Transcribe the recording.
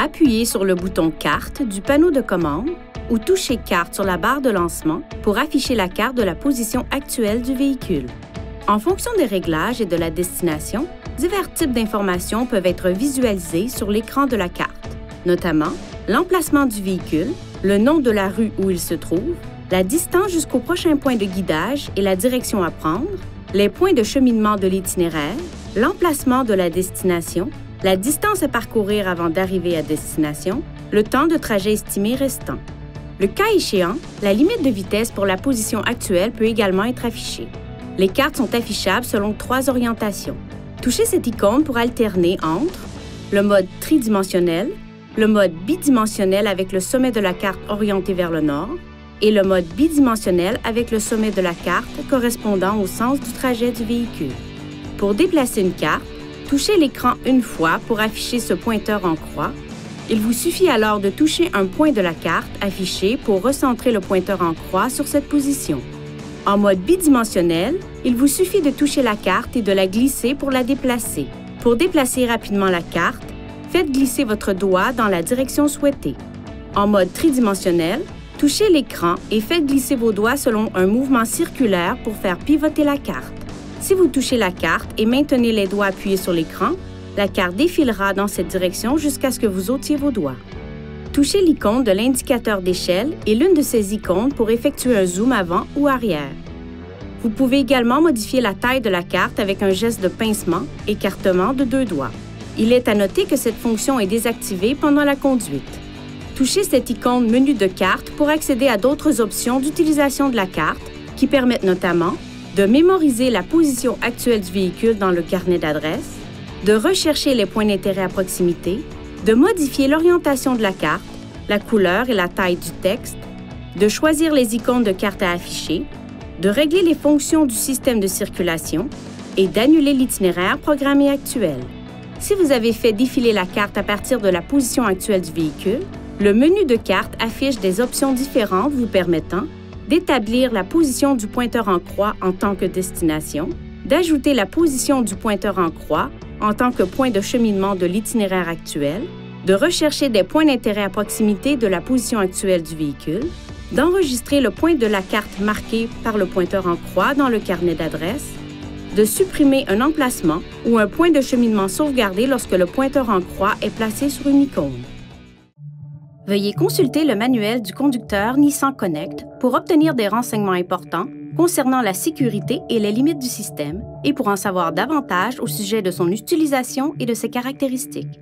Appuyez sur le bouton « Carte » du panneau de commande ou touchez « Carte » sur la barre de lancement pour afficher la carte de la position actuelle du véhicule. En fonction des réglages et de la destination, divers types d'informations peuvent être visualisées sur l'écran de la carte, notamment l'emplacement du véhicule, le nom de la rue où il se trouve, la distance jusqu'au prochain point de guidage et la direction à prendre, les points de cheminement de l'itinéraire, l'emplacement de la destination, la distance à parcourir avant d'arriver à destination, le temps de trajet estimé restant. Le cas échéant, la limite de vitesse pour la position actuelle peut également être affichée. Les cartes sont affichables selon 3 orientations. Touchez cette icône pour alterner entre le mode tridimensionnel, le mode bidimensionnel avec le sommet de la carte orienté vers le nord et le mode bidimensionnel avec le sommet de la carte correspondant au sens du trajet du véhicule. Pour déplacer une carte, touchez l'écran une fois pour afficher ce pointeur en croix. Il vous suffit alors de toucher un point de la carte affichée pour recentrer le pointeur en croix sur cette position. En mode bidimensionnel, il vous suffit de toucher la carte et de la glisser pour la déplacer. Pour déplacer rapidement la carte, faites glisser votre doigt dans la direction souhaitée. En mode tridimensionnel, touchez l'écran et faites glisser vos doigts selon un mouvement circulaire pour faire pivoter la carte. Si vous touchez la carte et maintenez les doigts appuyés sur l'écran, la carte défilera dans cette direction jusqu'à ce que vous ôtiez vos doigts. Touchez l'icône de l'indicateur d'échelle et l'une de ces icônes pour effectuer un zoom avant ou arrière. Vous pouvez également modifier la taille de la carte avec un geste de pincement, écartement de 2 doigts. Il est à noter que cette fonction est désactivée pendant la conduite. Touchez cette icône Menu de carte pour accéder à d'autres options d'utilisation de la carte qui permettent notamment de mémoriser la position actuelle du véhicule dans le carnet d'adresse, de rechercher les points d'intérêt à proximité, de modifier l'orientation de la carte, la couleur et la taille du texte, de choisir les icônes de carte à afficher, de régler les fonctions du système de circulation et d'annuler l'itinéraire programmé actuel. Si vous avez fait défiler la carte à partir de la position actuelle du véhicule, le menu de carte affiche des options différentes vous permettant d'établir la position du pointeur en croix en tant que destination, d'ajouter la position du pointeur en croix en tant que point de cheminement de l'itinéraire actuel, de rechercher des points d'intérêt à proximité de la position actuelle du véhicule, d'enregistrer le point de la carte marqué par le pointeur en croix dans le carnet d'adresse, de supprimer un emplacement ou un point de cheminement sauvegardé lorsque le pointeur en croix est placé sur une icône. Veuillez consulter le manuel du conducteur Nissan Connect pour obtenir des renseignements importants concernant la sécurité et les limites du système et pour en savoir davantage au sujet de son utilisation et de ses caractéristiques.